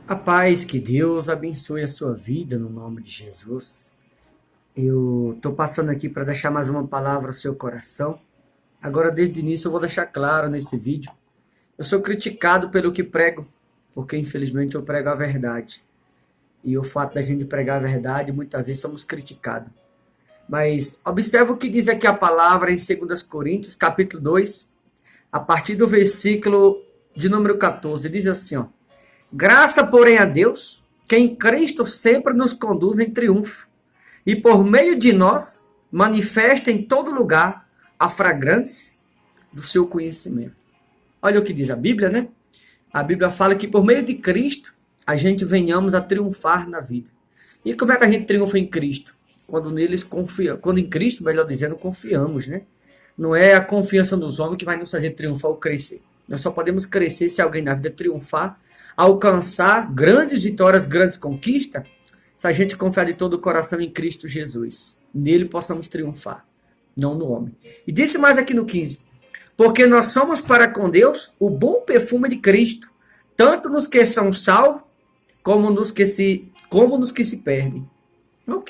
A paz, que Deus abençoe a sua vida no nome de Jesus. Eu estou passando aqui para deixar mais uma palavra ao seu coração. Agora, desde o início, eu vou deixar claro nesse vídeo. Eu sou criticado pelo que prego, porque infelizmente eu prego a verdade. E o fato da gente pregar a verdade, muitas vezes somos criticados. Mas observa o que diz aqui a palavra em 2 Coríntios, capítulo 2, a partir do versículo de número 14. Diz assim, ó. Graça, porém, a Deus, que em Cristo sempre nos conduz em triunfo, e por meio de nós manifesta em todo lugar a fragrância do seu conhecimento. Olha o que diz a Bíblia, né? A Bíblia fala que por meio de Cristo a gente venhamos a triunfar na vida. E como é que a gente triunfa em Cristo? Quando em Cristo, melhor dizendo, confiamos, né? Não é a confiança nos homens que vai nos fazer triunfar ou crescer. Nós só podemos crescer se alguém na vida triunfar, alcançar grandes vitórias, grandes conquistas, se a gente confiar de todo o coração em Cristo Jesus. Nele possamos triunfar, não no homem. E disse mais aqui no 15, porque nós somos para com Deus o bom perfume de Cristo, tanto nos que são salvos, como nos que se perdem.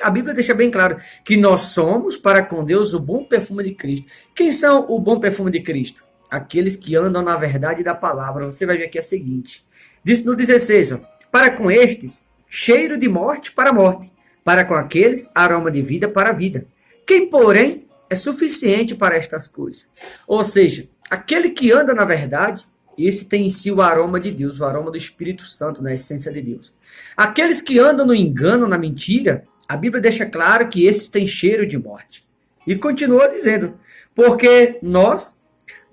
A Bíblia deixa bem claro que nós somos para com Deus o bom perfume de Cristo. Quem são o bom perfume de Cristo? Aqueles que andam na verdade da palavra. Você vai ver aqui a seguinte. Diz no 16, ó, para com estes, cheiro de morte para a morte, para com aqueles, aroma de vida para a vida. Quem, porém, é suficiente para estas coisas. Ou seja, aquele que anda na verdade, esse tem em si o aroma de Deus, o aroma do Espírito Santo, na essência de Deus. Aqueles que andam no engano, na mentira, a Bíblia deixa claro que esses têm cheiro de morte. E continua dizendo, porque nós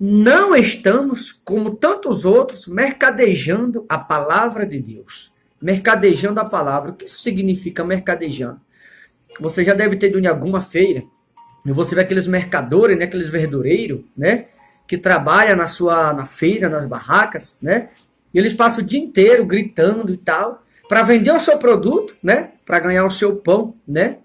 não estamos, como tantos outros, mercadejando a palavra de Deus. Mercadejando a palavra. O que isso significa mercadejando? Você já deve ter ido em alguma feira, e você vê aqueles mercadores, né, aqueles verdureiros, né, que trabalham na feira, nas barracas, né, e eles passam o dia inteiro gritando e tal, para vender o seu produto, né, para ganhar o seu pão, né.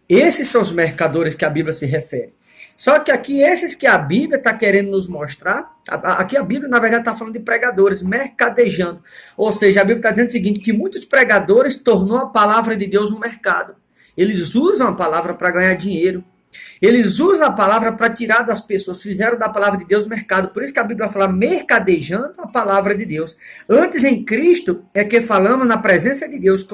Esses são os mercadores que a Bíblia se refere. Só que aqui, esses que a Bíblia está querendo nos mostrar, aqui a Bíblia, na verdade, está falando de pregadores, mercadejando. Ou seja, a Bíblia está dizendo o seguinte, que muitos pregadores tornou a palavra de Deus um mercado. Eles usam a palavra para ganhar dinheiro. Eles usam a palavra para tirar das pessoas, fizeram da palavra de Deus mercado. Por isso que a Bíblia fala mercadejando a palavra de Deus. Antes, em Cristo, é que falamos na presença de Deus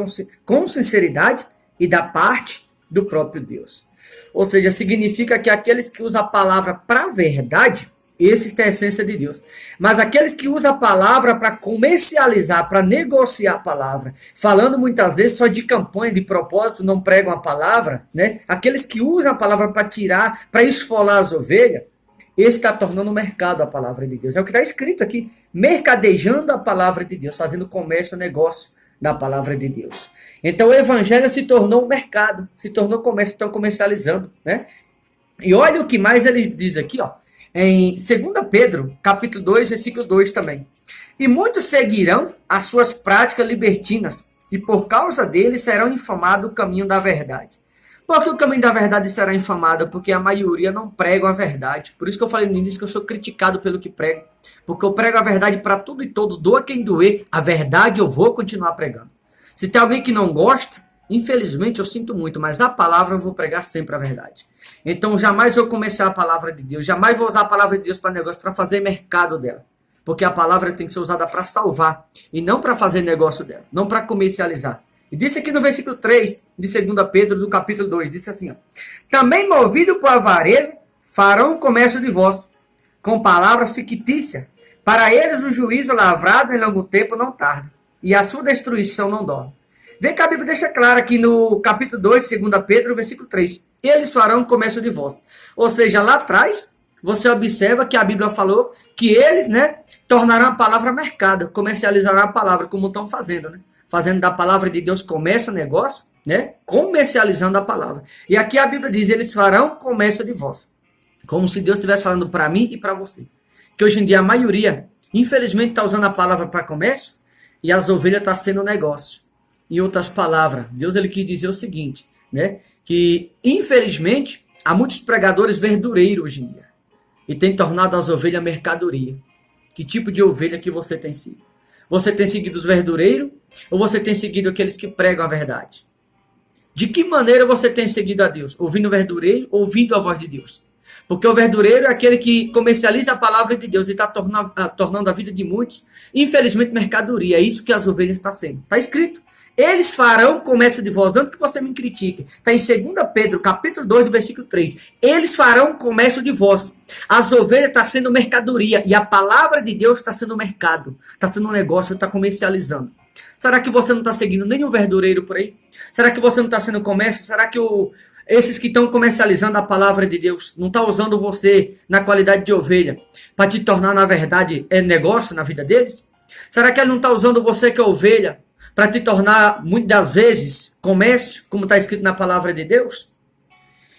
com sinceridade e da parte do próprio Deus. Ou seja, significa que aqueles que usam a palavra para a verdade, esses têm a essência de Deus. Mas aqueles que usam a palavra para comercializar, para negociar a palavra, falando muitas vezes só de campanha, de propósito, não pregam a palavra, né? Aqueles que usam a palavra para tirar, para esfolar as ovelhas, esse está tornando mercado a palavra de Deus. É o que está escrito aqui, mercadejando a palavra de Deus, fazendo comércio, negócio da palavra de Deus. Então o evangelho se tornou um mercado, se tornou comércio, estão comercializando, né? E olha o que mais ele diz aqui, ó, em 2 Pedro, capítulo 2, versículo 2 também. E muitos seguirão as suas práticas libertinas, e por causa deles serão infamado o caminho da verdade. Por que o caminho da verdade será infamado? Porque a maioria não prega a verdade. Por isso que eu falei no início que eu sou criticado pelo que prego. Porque eu prego a verdade para tudo e todos, doa quem doer, a verdade eu vou continuar pregando. Se tem alguém que não gosta, infelizmente eu sinto muito, mas a palavra eu vou pregar sempre a verdade. Então jamais eu começar a palavra de Deus, jamais vou usar a palavra de Deus para negócio, para fazer mercado dela. Porque a palavra tem que ser usada para salvar e não para fazer negócio dela, não para comercializar. E disse aqui no versículo 3 de 2 Pedro, do capítulo 2, disse assim, ó, também movido por avareza, farão comércio de vós, com palavras fictícias, para eles o juízo lavrado em longo tempo não tarda, e a sua destruição não dorme. Vê que a Bíblia deixa claro aqui no capítulo 2 de 2 Pedro, versículo 3, eles farão comércio de vós. Ou seja, lá atrás, você observa que a Bíblia falou que eles, né, tornarão a palavra mercado, comercializarão a palavra, como estão fazendo, né? Fazendo da palavra de Deus comércio, negócio, né? Comercializando a palavra. E aqui a Bíblia diz, eles farão comércio de vós. Como se Deus estivesse falando para mim e para você. Que hoje em dia a maioria, infelizmente, está usando a palavra para comércio e as ovelhas estão sendo negócio. Em outras palavras, Deus ele quis dizer o seguinte, né? Que infelizmente há muitos pregadores verdureiros hoje em dia e tem tornado as ovelhas mercadoria. Que tipo de ovelha que você tem sido? Você tem seguido os verdureiros Ou você tem seguido aqueles que pregam a verdade? De que maneira você tem seguido a Deus? Ouvindo o verdureiro, ouvindo a voz de Deus? Porque o verdureiro é aquele que comercializa a palavra de Deus e está tornando a vida de muitos, infelizmente, mercadoria. É isso que as ovelhas estão sendo. Está escrito. Eles farão comércio de vós antes que você me critique. Está em 2 Pedro, capítulo 2, do versículo 3. Eles farão comércio de vós. As ovelhas estão sendo mercadoria. E a palavra de Deus está sendo mercado. Está sendo um negócio, está comercializando. Será que você não está seguindo nenhum verdureiro por aí? Será que você não está sendo comércio? Será que esses que estão comercializando a palavra de Deus não estão usando você na qualidade de ovelha para te tornar, na verdade, negócio na vida deles? Será que ele não está usando você que é ovelha para te tornar, muitas das vezes, comércio, como está escrito na palavra de Deus?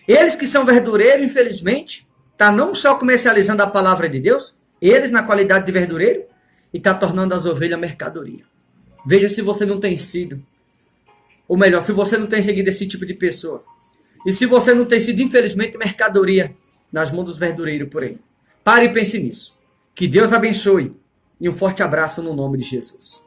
Eles que são verdureiros, infelizmente, tá não só comercializando a palavra de Deus, eles na qualidade de verdureiro, e está tornando as ovelhas mercadoria. Veja se você não tem sido, ou melhor, se você não tem seguido esse tipo de pessoa. E se você não tem sido, infelizmente, mercadoria nas mãos dos verdureiros por aí. Pare e pense nisso. Que Deus abençoe. E um forte abraço no nome de Jesus.